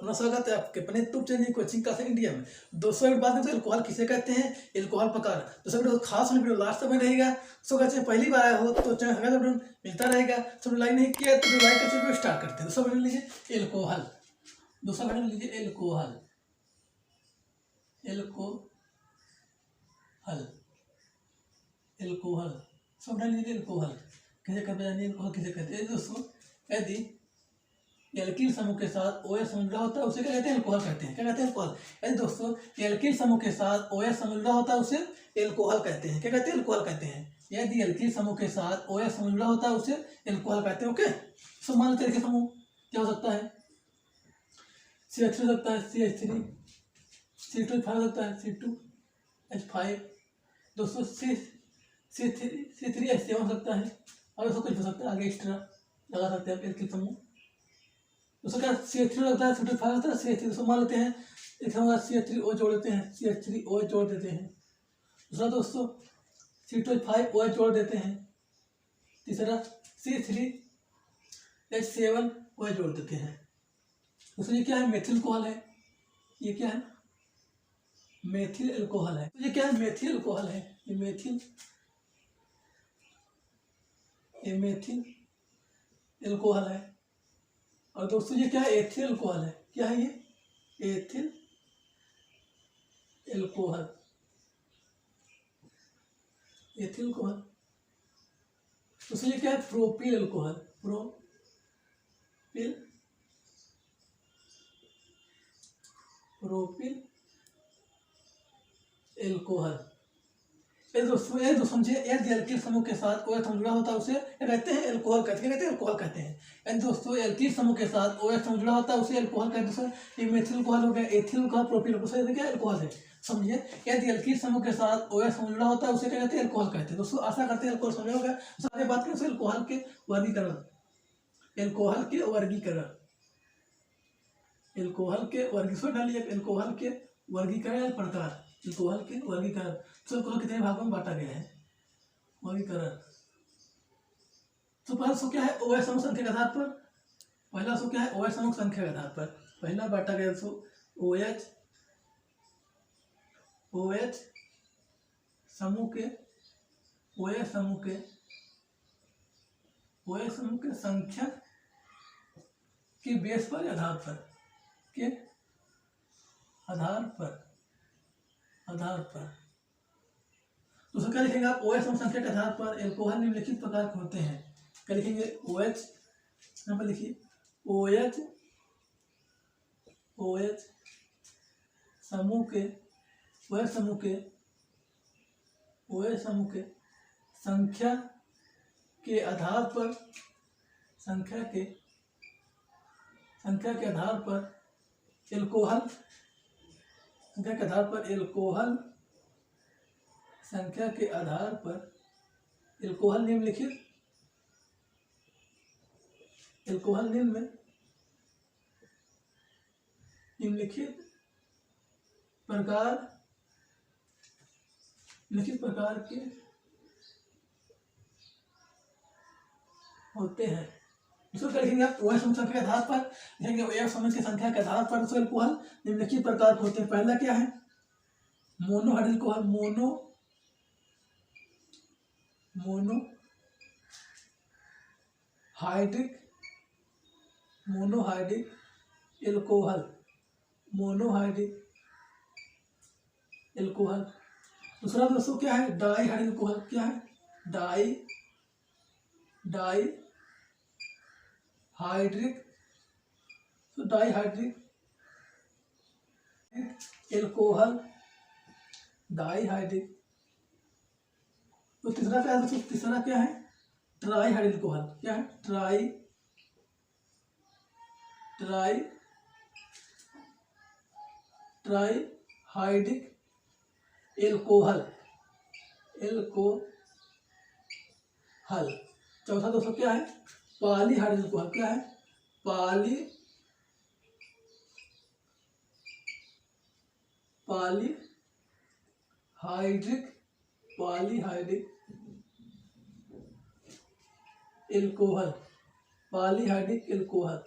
अपना स्वागत है आपके अपने YouTube channel coaching Claas India में। दोस्तों एक बात है, तो अल्कोहल किसे कहते हैं, अल्कोहल प्रकार। दोस्तों वीडियो खास वीडियो लास्ट तक में रहेगा। सो अगर पहली बार आया हो तो चैनल हमें वीडियो मिलता रहेगा। सब लाइक नहीं किया तो लाइक करके वीडियो स्टार्ट करते हैं। दोस्तों वीडियो लीजिए अल्कोहल, दोस्तों वीडियो लीजिए अल्कोहल, अल्कोहल, अल्कोहल, सब वीडियो लीजिए अल्कोहल। किसे कहते हैं, अल्कोहल किसे कहते हैं दोस्तों? यदि एल्किल समूह के साथ OH समूह होता है उसे क्या कहते हैं, अल्कोहल कहते हैं। क्या कहते हैं, अल्कोहल। यदि दोस्तों एल्किल समूह के साथ OH समूह होता है उसे अल्कोहल कहते हैं। क्या कहते हैं, अल्कोहल कहते हैं। यदि एल्किल समूह के साथ OH समूह होता है उसे अल्कोहल कहते हैं। ओके, सो मान लेते हैं समूह क्या हो सकता है, CH3 हो सकता है, CH3, C2H5 हो सकता है, C2H5। दोस्तों C3H7 हो सकता है, और उसको कुछ हो सकता है आगे एक्स्ट्रा लगा सकते हैं एल्किल समूह। उसका क्या CH3 लगता है, C2H5 होता है, CH3। दोस्तों मान लेते हैं एक समूह CH3O जोड़ देते हैं, CH3OH जोड़ देते हैं। दूसरा दोस्तों C2H5OH जोड़ देते हैं। तीसरा C3H7OH जोड़ देते हैं। दोस्तों ये क्या है, मेथिल अल्कोहल है। ये क्या है, मेथिल अल्कोहल है। तो ये क्या है, मेथिल अल्कोहल है। ये मेथिल अल्कोहल है। और दोस्तों ये क्या है, एथिल अल्कोहल है। क्या है ये, एथिल अल्कोहल, एथिल अल्कोहल। दोस्तों ये क्या है, प्रोपिल अल्कोहल, प्रोपिल अल्कोहल। दोस्तों ये जो समझिए, यदि एल्किल समूह के साथ OH समूह जुड़ा होता है उसे कहते हैं अल्कोहल कहते हैं। अल्कोहल कहते हैं। यदि दोस्तों एल्किल समूह के साथ OH समूह जुड़ा होता है उसे अल्कोहल कहते हैं। दोस्तों ये मेथिल अल्कोहल हो गया, एथिल अल्कोहल, प्रोपिल अल्कोहल, क्या अल्कोहल है। समझिए, यदि एल्किल समूह के साथ OH समूह जुड़ा होता है उसे क्या कहते हैं, अल्कोहल कहते हैं। दोस्तों आशा करते हैं अल्कोहल समझ होगा। आगे बात करें अल्कोहल के वर्गीकरण, अल्कोहल के वर्गीकरण, अल्कोहल के वर्गीकरण डालिए, अल्कोहल के वर्गीकरण प्रकार, अल्कोहल के वर्गीकरण। तो अल्कोहल कितने भागों में बांटा गया है, वर्गीकरण। तो पहला सो क्या है, OH समूह संख्या के आधार पर। पहला सो क्या है, OH समूह संख्या के आधार पर पहला बांटा गया। सो OH समूह के, OH समूह के संख्या के बेस पर, आधार पर, के आधार पर। तो क्या लिखेंगे आप, OH समूह संख्या के आधार पर अल्कोहल निम्नलिखित प्रकार के होते हैं। क्या लिखेंगे, OH, यहाँ पर लिखिए OH समूह के, OH समूह के संख्या के आधार पर, संख्या के आधार पर अल्कोहल, संख्या के आधार पर अल्कोहल, संख्या के आधार पर अल्कोहल निम्नलिखित, अल्कोहल निम्नलिखित प्रकार के होते हैं। इसको क्या लिखेंगे आप, OH समूह संख्या के आधार पर लिखेंगे, OH समूह की संख्या के आधार पर अल्कोहल निम्नलिखित प्रकार के होते हैं। पहला क्या है, मोनोहाइड्रिक अल्कोहल, मोनोहाइड्रिक अल्कोहल। दूसरा दोस्तों क्या है, डाईहाइड्रिक अल्कोहल। क्या है, डाईहाइड्रिक अल्कोहल, डाईहाइड्रिक। तो तीसरा क्या है दोस्तों, तीसरा क्या है, ट्राईहाइड्रिक अल्कोहल। क्या है, ट्राईहाइड्रिक अल्कोहल। चौथा दोस्तों क्या है, पॉलीहाइड्रिक अल्कोहल। क्या है, पॉलीहाइड्रिक अल्कोहल, पॉलीहाइड्रिक अल्कोहल।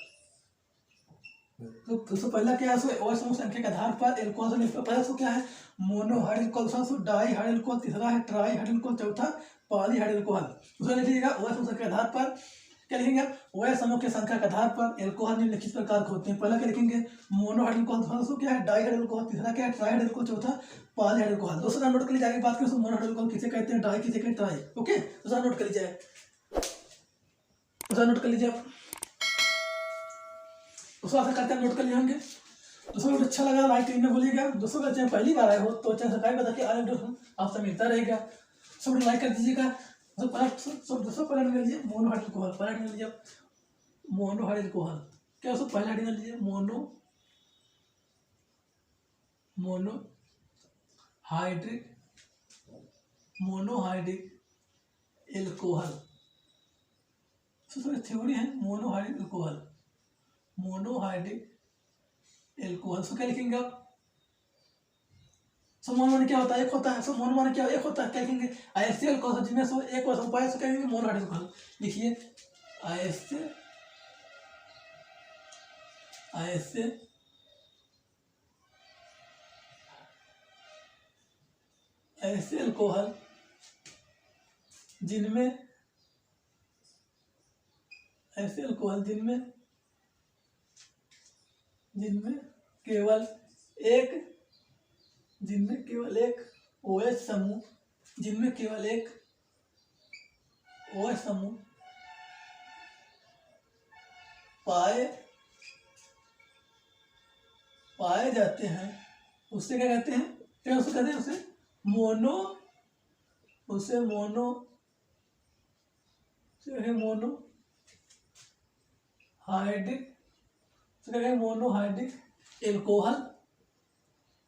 तो दोस्तों पहला क्या है, सो समूह संख्या के आधार पर एल्कोहल से निकलता है। सो क्या है, मोनोहाइड अल्कोहल, सो डाई हाइड अल्कोहल, तीसरा है ट्राई हाइड अल्कोहल, चौथा पॉली हाइड अल्कोहल। दूसरा लिखिएगा OH समूह संख्या के आधार पर क्या लिखेंगे आप, OH समूह की संख्या के आधार पर एल्कोहल निम्नलिखित प्रकार के होते हैं। पहला क्या लिखेंगे, मोनोहाइड अल्कोहल, दूसरा क्या है डाई हाइड अल्कोहल, तीसरा क्या है ट्राई हाइड अल्कोहल, चौथा पॉली हाइड अल्कोहल। दोस्तों नोट कर लीजिए, आगे बात करें तो मोनोहाइड अल्कोहल किसे कहते हैं, डाई किसे कहते हैं, ट्राई। ओके दूसरा नोट कर लीजिए, दूसरा नोट कर लीजिए आप, दोस्तों आशा करते हैं नोट कर लिए होंगे। दोस्तों वीडियो अच्छा लगा लाइक करना भूलिएगा। दोस्तों अगर चैनल पहली बार आए हो तो चैनल सब्सक्राइब करके आगे वीडियो आपसे मिलता रहेगा। सब वीडियो लाइक कर दीजिएगा। दोस्तों पहला निकल लीजिए मोनोहाइड अल्कोहल, पहला निकल लीजिए मोनोहाइड अल्कोहल। क्या दोस्तों पहला निकल लीजिए मोनोहाइड्रिक एल्कोहल। थ्योरी है मोनोहाइड्रिक एल्कोहल। सो क्या लिखेंगे आप, सो मोनो माने क्या होता है, एक होता है। सो मोनो माने क्या, एक होता है, क्या लिखेंगे ISA अल्कोहल, जिनमें सो एक वर्ष उपाय, सो क्या लिखेंगे मोनोहाइड्रिक अल्कोहल। लिखिए ISA अल्कोहल जिनमें केवल एक OH समूह पाए जाते हैं, उससे क्या कहते हैं, क्या उसको कहते हैं, उसे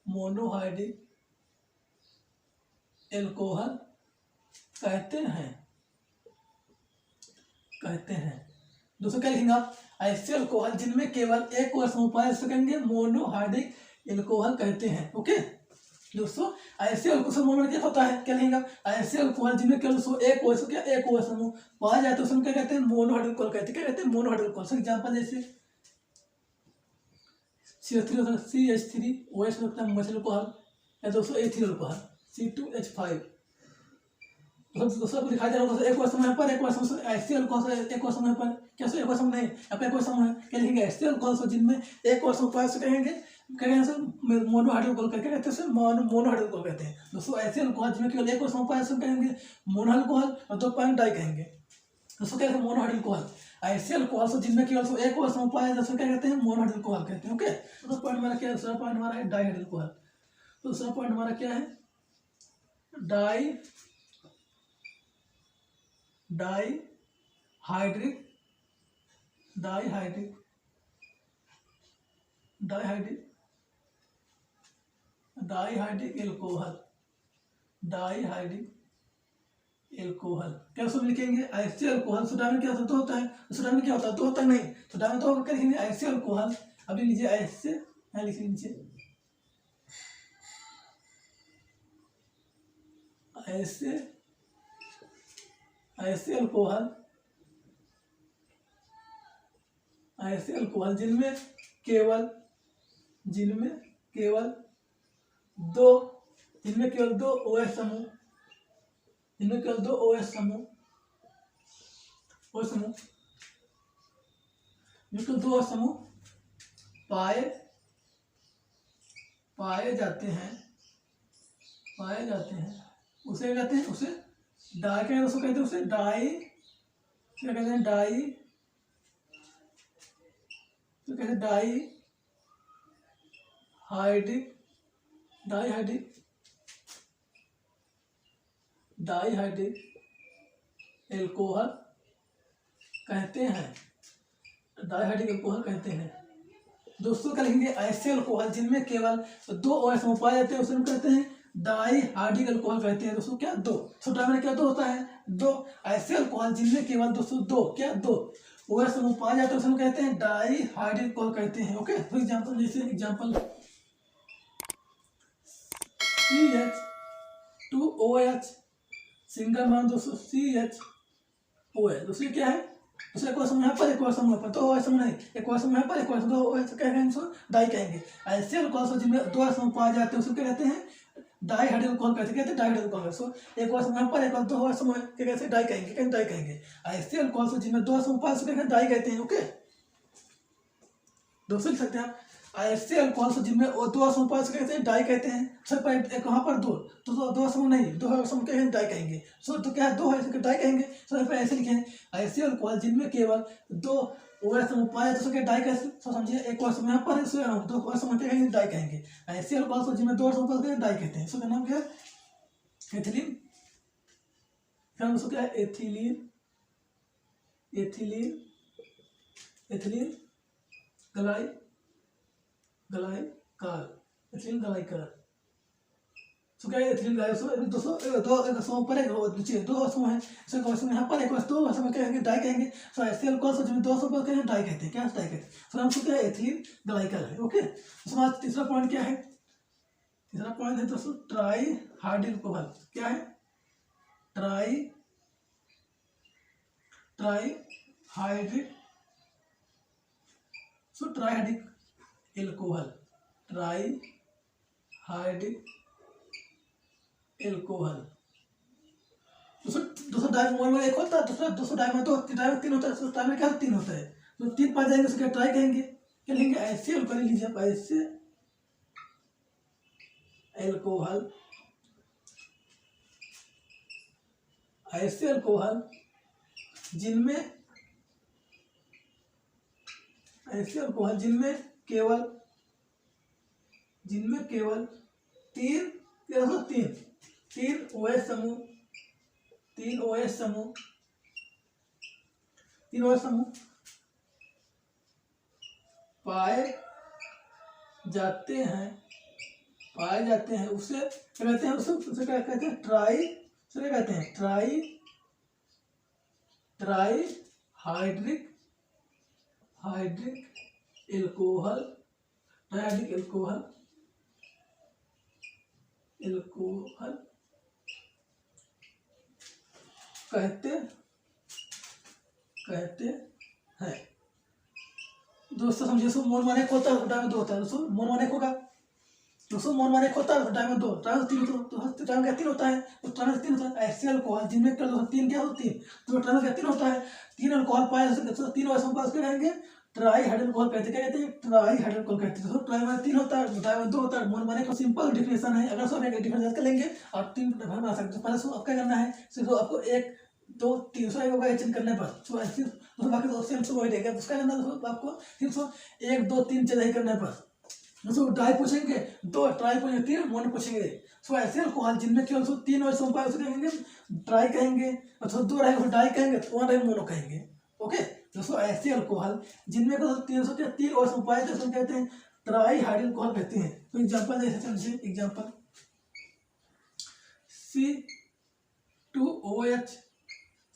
मोनोहाइड्रिक एल्कोहल कहते हैं। दोस्तों क्या लिखेंगे आप, ऐसे अल्कोहल जिनमें केवल एक OH समूह पाए, इसको कहेंगे मोनोहाइड्रिक एल्कोहल कहते हैं। ओके दोस्तों ऐसे अल्कोहल मोनो क्या होता है, क्या लिखेंगे आप, ऐसे अल्कोहल जिनमें केवल एक OH समूह पाया जाता है उसमें क्या कहते हैं, मोनोहाइड्रिक अल्कोहल कहते हैं। क्या कहते हैं, मोनोहाइड्रिक अल्कोहल। एग्जांपल जैसे CH3OH मेथिल अल्कोहल, या दोस्तों एथिल अल्कोहल C2H5। दोस्तों आपको दिखाई दे रहा होगा एक वर्ष समय पर, एक वर्ष ऐसे अल्कोहल, एक वर्ष समय पर क्या एक वर्ष नहीं, यहाँ पे एक वर्ष समूह है, क्या लिखेंगे ऐसे अल्कोहल जिनमें एक वर्ष उपाय से कहेंगे, क्या कहेंगे सर मोनोहाइड्रिक अल्कोहल करके कहते हैं, मोनोहाइड्रिक अल्कोहल कहते हैं। दोस्तों ऐसे अल्कोहल जिनमें केवल एक वर्ष उपाय से कहेंगे मोनोहाइड्रिक अल्कोहल, और दो पॉइंट डाई कहेंगे। दोस्तों क्या कहते हैं, मोनोहाइड्रिक अल्कोहल। ऐसे अल्कोहल जिनमें केवल एक वर्ष उपाय है, क्या कहते हैं, मोनोहाइड्रिक अल्कोहल कहते हैं। ओके तो पॉइंट हमारा क्या है, दूसरा पॉइंट हमारा है डाईहाइड्रिक अल्कोहल। तो दूसरा पॉइंट हमारा क्या है, डाईहाइड्रिक एल्कोहल। क्या उसमें लिखेंगे ऐसे अल्कोहल, सोडा में क्या दो होता है, सोडा में क्या होता है, दो होता है नहीं, सोडा में तो क्या लिखेंगे ऐसे अल्कोहल। अभी लीजिए ऐसे, यहाँ लिख लीजिए ऐसे अल्कोहल जिनमें केवल दो OH समूह, पाए जाते हैं, उसे कहते हैं, उसे डाई क्या उसको कहते हैं, उसे डाई क्या कहते हैं, डाईहाइड्रिक एल्कोहल कहते हैं। दोस्तों क्या लिखेंगे ऐसे अल्कोहल जिनमें केवल दो OH समूह पाए जाते हैं उसे हम कहते हैं डाईहाइड्रिक अल्कोहल कहते हैं। दोस्तों क्या दो, छोटा में क्या दो होता है, दो। ऐसे अल्कोहल जिनमें केवल दोस्तों दो OH समूह पाए जाते हैं उसे हम कहते हैं डाईहाइड्रिक अल्कोहल कहते हैं। ओके फॉर एग्जांपल जैसे एग्जांपल CH2OH सिंगल मान दोस्तों CHOH। दूसरी क्या है दूसरा एक और समूह यहाँ पर, एक और समूह यहाँ पर, तो और समूह नहीं, एक और समूह यहाँ पर, एक और समूह, तो क्या कहेंगे उसको डाई कहेंगे। ऐसे अल्कोहल जिनमें दो समूह पाए जाते हैं उसको क्या कहते हैं, डाई हाइड्रोजन अल्कोहल कहते हैं, डाई हाइड्रोजन अल्कोहल। सो एक और समूह यहाँ पर, एक और दो और समूह क्या कहते हैं, डाई कहेंगे, क्या डाई कहेंगे। ऐसे अल्कोहल जिनमें दो समूह पाए उसको डाई कहते हैं। ओके, दोस्तों लिख सकते हैं आप, ऐसे अल्कोहल जिनमें दो समूह पाए उसको कहते हैं डाई कहते हैं। सर एक वहाँ पर दो, तो दो समूह नहीं, दो समूह क्या है, डाई कहेंगे। सो तो क्या है, दो है डाई कहेंगे। सो ऐसे लिखे, ऐसे अल्कोहल जिनमें केवल दो और समूह पाए तो क्या डाई कैसे, तो समझिए एक और समूह यहाँ पर है, दो और समूह क्या कहेंगे, डाई कहेंगे। ऐसे अल्कोहल जिनमें दो और समूह पाए डाई कहते हैं। सो क्या नाम क्या है, एथिलीन। फिर उसको क्या है, एथिलीन, एथिलीन, एथिलीन गलाइकॉल, एथिलीन गलाइकॉल। सो क्या है, एथिलीन गलाइकॉल। दो समूह पर नीचे दो समूह है, समूह यहाँ पर एक दो समूह क्या कहेंगे, डाई कहेंगे। सो ऐसे अल्कोहल जिनमें दो समूह क्या है, डाई कहते हैं, क्या डाई कहते हैं। सो हमको क्या है, एथिलीन गलाइकॉल है। ओके, तो तीसरा पॉइंट क्या है, तीसरा पॉइंट है दोस्तों ट्राई हाइड्रिल अल्कोहल। क्या है, try hydric, so try hydric alcohol, try hydric alcohol. दूसरा डाई में एक होता है, दूसरा डाई में दो, डाई में तीन होता है, ट्राई में क्या तीन होता है। तो तीन पा जाएंगे उसके ट्राई कहेंगे, क्या लिखेंगे, ऐसे अल्कोहल लीजिए आप, ऐसे एल्कोहल, ऐसे अल्कोहल जिनमें, ऐसे अल्कोहल जिनमें केवल तीन तीन OH समूह, तीन OH समूह पाए जाते हैं, उसे क्या कहते हैं, उसे क्या कहते हैं, try hydric alcohol, try hydric alcohol कहते हैं। दोस्तों समझिए, सो मोन माने होता है, डाई में दो होता है। दोस्तों मोन माने होगा, दोस्तों मोन माने होता है, डाई में दो, ट्राई में तीन, तो ट्राई में क्या तीन होता है, तो ट्राई में तीन होता है। ऐसे अल्कोहल जिनमें तीन क्या होती है, तो ट्राई में क्या तीन होता है, तीन अल्कोहल पाए तो तीन और समूह क्या कहेंगे, ट्राई हाइड्रिल अल्कोहल कहते हैं, क्या कहते हैं, ट्राई हाइड्रिल अल्कोहल कहते हैं। तो ट्राई में तीन होता है, डाई में दो होता है। मोन माने का सिंपल डिफिनेशन है, अगर सब एक डिफरेंस कर लेंगे और तीन बना सकते हैं। पहले सो अब क्या करना है, सिर्फ आपको एक दो तीन सौ होगा चेंज करने पर, तो ऐसे तो बाकी तो सेम वही रहेगा। उसका करना आपको 301 2 3 चेंज नहीं करने पर। दोस्तों डाई पूछेंगे दो, ट्राई पूछेंगे तीन, मोन पूछेंगे। सो ऐसे अल्कोहल जिनमें केवल तीन और समूह पाए उसे कहेंगे ट्राई कहेंगे, और दो रहेगा डाई कहेंगे, तो वन रहेगा मोनो कहेंगे। ओके दोस्तों, ऐसे अल्कोहल जिनमें तीन और समूह पाए तो उसको कहते हैं ट्राई हाइड्रिल अल्कोहल कहते हैं। तो एग्जांपल जैसे समझिए, example C2OH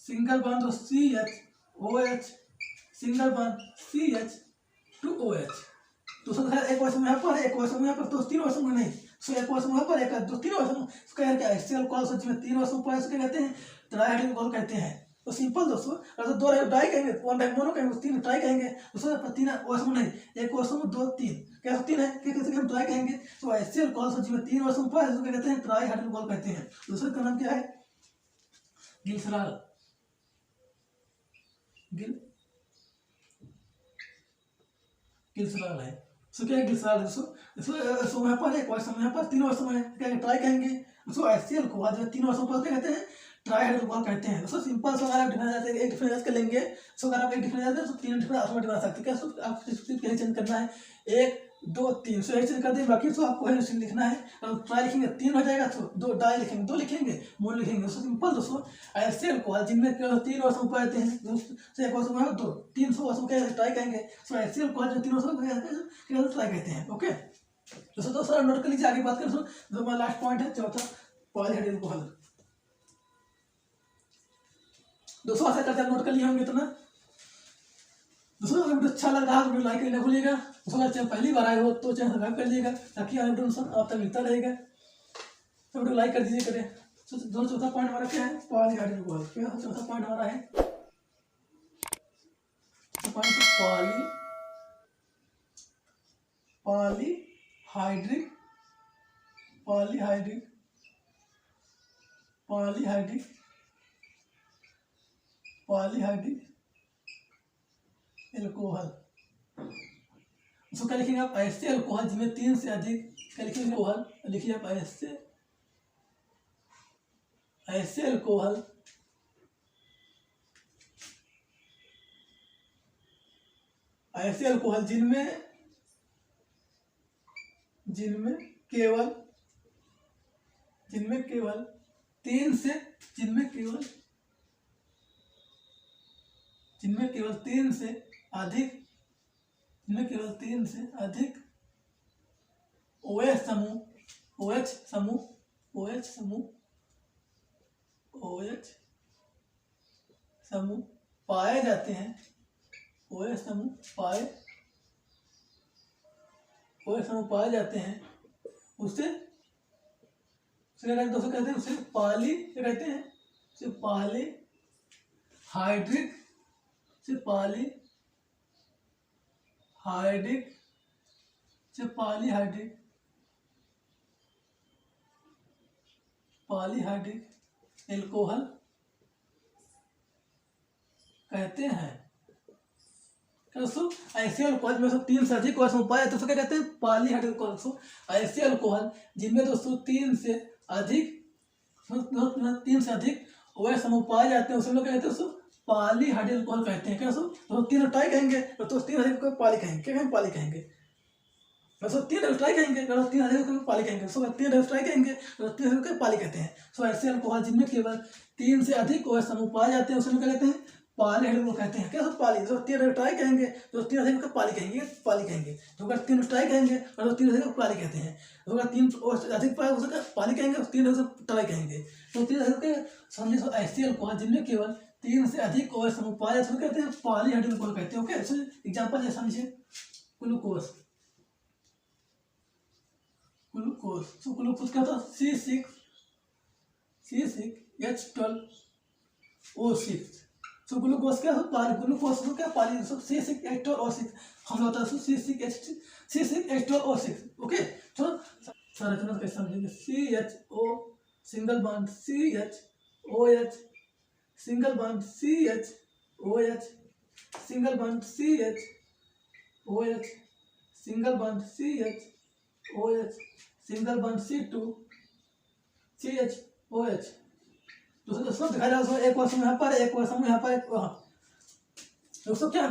single bond, CHOH single bond, CH2OH। दूसरा है एक वर्ष में यहाँ पर, एक वर्ष में यहाँ पर, तो तीन वर्ष में नहीं। सो एक वर्ष में यहाँ पर, एक दो तीन वर्ष में उसका क्या ऐसे अल्कोहल जिसमें तीन वर्ष में पाए उसके कहते हैं ट्राई हाइड्रिल अल्कोहल कहते हैं। तो सिंपल दोस्तों, अगर दो डाई कहेंगे, वन डाई मोनो कहेंगे, तीन ट्राई कहेंगे। दूसरा तीन वर्ष में नहीं, एक वर्ष में दो तीन, क्या तीन है, क्या कैसे हम ट्राई कहेंगे। तो ऐसे अल्कोहल जिसमें तीन वर्ष में पाए उसको कहते हैं ट्राई हाइड्रिल अल्कोहल कहते हैं। दूसरे का नाम क्या है, ग्लिसरॉल, ग्लिसरॉल है। सो क्या है, ग्लिसरॉल है। सो यहाँ पर एक वर्ष में, यहाँ पर तीन वर्ष में क्या ट्राई कहेंगे। उसको ऐसे अल्कोहल जो तीन वर्षों पर क्या कहते हैं, ट्राई हाइड्रिल अल्कोहल कहते हैं। सो सिंपल सो अगर आप डिफरेंस एक डिफरेंस कर लेंगे, सो अगर आप एक डिफरेंस तो तीन डिफरेंस ऑटोमेटिक बना सकते हैं। क्या आप कहीं चेंज करना है, एक दो तीन, सो एक चेंज कर दें, बाकी तो आपको है लिखना है। अगर ट्राई लिखेंगे तीन हो जाएगा, तो दो डाई लिखेंगे, दो लिखेंगे, मोन लिखेंगे। सो सिंपल दोस्तों, ऐसे अल्कोहल जिनमें तीन वर्ष में पाते हैं, दोस्तों एक वर्ष में दो 300 वर्ष में ट्राई कहेंगे। सो ऐसे अल्कोहल जो तीन वर्ष में ट्राई कहते हैं। ओके दोस्तों, सर नोट कर लीजिए, आगे बात करें। जो हमारा लास्ट पॉइंट है चौथा, पॉलीहाइड्रिल अल्कोहल। दोस्तों आशा करते हैं नोट कर लिए होंगे इतना। दोस्तों अगर वीडियो अच्छा लग रहा है तो वीडियो लाइक करना भूलिएगा। दोस्तों अगर चैनल पहली बार आए हो तो चैनल सब्सक्राइब कर लीजिएगा, ताकि आगे वीडियो आप तक मिलता रहेगा। तो वीडियो लाइक कर दीजिए करें। दोस्तों चौथा पॉइंट हमारा क्या है, पॉलीहाइड्रिल अल्कोहल। क्या चौथा पॉइंट हमारा है, पानी से polyhydric polyhydric polyhydric polyhydric alcohol. उसको क्या लिखेंगे आप? ऐसे अल्कोहल जिनमें 3 से अधिक, क्या लिखेंगे? अल्कोहल लिखिए आप, ऐसे अल्कोहल जिनमें केवल 3 से अधिक OH समूह पाए जाते हैं, OH समूह पाए जाते हैं, उसे दोस्तों कहते हैं, उसे पॉलीहाइड्रिक एल्कोहल कहते हैं। दोस्तों ऐसे अल्कोहल में 3 से अधिक OH पाए जाते हैं, क्या कहते हैं? Polyhydric alcohol. ऐसे अल्कोहल जिनमें दोस्तों 3 से अधिक OH समूह पाए जाते हैं, उसे लोग कहते हैं दोस्तों पॉलीहाइड्रिक एल्कोहल कहते हैं। क्या दोस्तों? 3 ट्राई कहेंगे तो 3 अधिक को पॉली कहेंगे। क्या कहेंगे? पॉली कहेंगे। दोस्तों 3 ट्राई कहेंगे तो 3 अधिक को पॉली कहेंगे। 3 ट्राई कहेंगे तो 3 अधिक को पॉली कहते हैं। सो ऐसे अल्कोहल जिनमें केवल 3 से अधिक OH समूह पाए जाते हैं, उसे क्या कहते हैं? पॉलीहाइड्रिक कहते हैं। क्या पॉली? तो 3 ट्राई कहेंगे तो 3 अधिक को पॉली कहेंगे। तो अगर 3 ट्राई कहेंगे और 3 अधिक को पॉली कहते हैं। तो अगर 3 अधिक पाए उसे पॉली कहेंगे, 3 अधिक ट्राई कहेंगे। तो 3 अधिक के समझिए ऐसे अल्कोहल जिनमें केवल 3 से अधिक OH समूह पाए जाते हैं, कहते हैं पॉलीहाइड्रिक एल्कोहल कहते हैं। ओके, एग्जांपल जैसे समझिए ग्लूकोज क्या होता है? C6H12O6। सो ग्लूकोज क्या होता है? ग्लूकोज को क्या पॉली C6H12O6 हम होता है C6H12O6। ओके, तो संरचना कैसे समझेंगे? CHO single bond CHOH single bond CHOH single bond CHOH single bond CHOH single bond C2CHOH। दोस्तों दिखाया जाए दोस्तों, एक OH समूह यहाँ पर, एक OH समूह यहाँ पर, एक वहाँ। दोस्तों क्या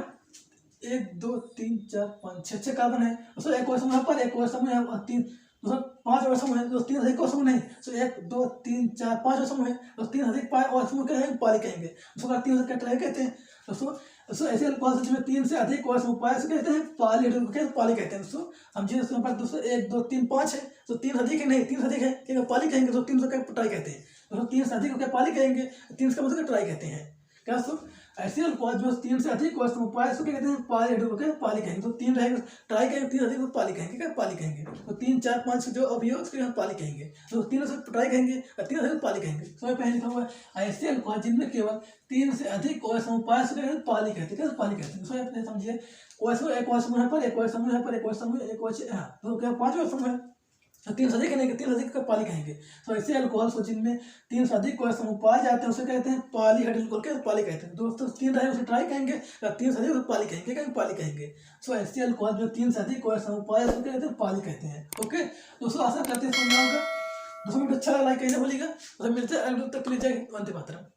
1 2 3 4 5 6 कार्बन है दोस्तों। एक OH समूह यहाँ पर, एक OH समूह यहाँ 3, दोस्तों 5 OH समूह है। दोस्तों 3 अधिक OH समूह नहीं, तो 1 2 3 4 5 OH समूह है। तो 3 अधिक OH समूह क्या है? पॉली कहेंगे। दोस्तों 3 अधिक क्या कहते हैं? दोस्तों ऐसे अल्कोहल जिसमें 3 से अधिक OH समूह पाए कहते हैं पॉलीहाइड्रिक पॉली कहते हैं। दोस्तों समझिए दोस्तों पर दोस्तों 1 2 3 5 है, तो 3 अधिक है नहीं, 3 अधिक है क्या पॉली कहेंगे। तो 3 से क्या ट्राई कहते हैं। दोस्तों 3 से अधिक क्या पॉली कहेंगे, 3 का मतलब ट्राई कहते हैं। क्या दोस्तों? ऐसे अल्कोहल जो 3 से अधिक OH समूह पाए क्या कहते हैं? पॉलीहाइड्रिक पॉली कहेंगे। तो 3 रहेगा ट्राई कहेंगे, 3 अधिक पॉली कहेंगे। क्या पॉली कहेंगे? तो 3 4 5 जो अभी हो उसके हम पॉली कहेंगे। तो 3 से ट्राई कहेंगे और 3 अधिक पॉली कहेंगे। तो पहले लिखा हुआ है ऐसे अल्कोहल जिनमें केवल 3 से अधिक OH समूह पाए क्या पॉली कहते हैं। क्या पॉली कहते हैं? तो समझिए OH एक OH समूह यहाँ पर, एक OH समूह यहाँ पर, एक OH समूह, एक OH यहाँ, तो क्या 5 OH समूह है। तो 3 से अधिक नहीं, 3 अधिक का पॉली कहेंगे। तो ऐसे अल्कोहल को जिनमें 3 से अधिक OH समूह पाए जाते हैं उसे कहते हैं पॉलीहाइड्रिक एल्कोहल। पॉली कहते हैं। दोस्तों 3 रहे उसे ट्राई कहेंगे, 3 से अधिक पॉली कहेंगे। क्या पॉली कहेंगे? सो ऐसे अल्कोहल जो 3 से अधिक OH समूह पाए उसे कहते हैं पॉली कहते हैं। ओके दोस्तों, आशा करते हैं समझ में होगा। दोस्तों वीडियो अच्छा लगा लाइक करना भूलिएगा। मिलते हैं अगले तक के लिए। जय हिंद, वंदे मातरम।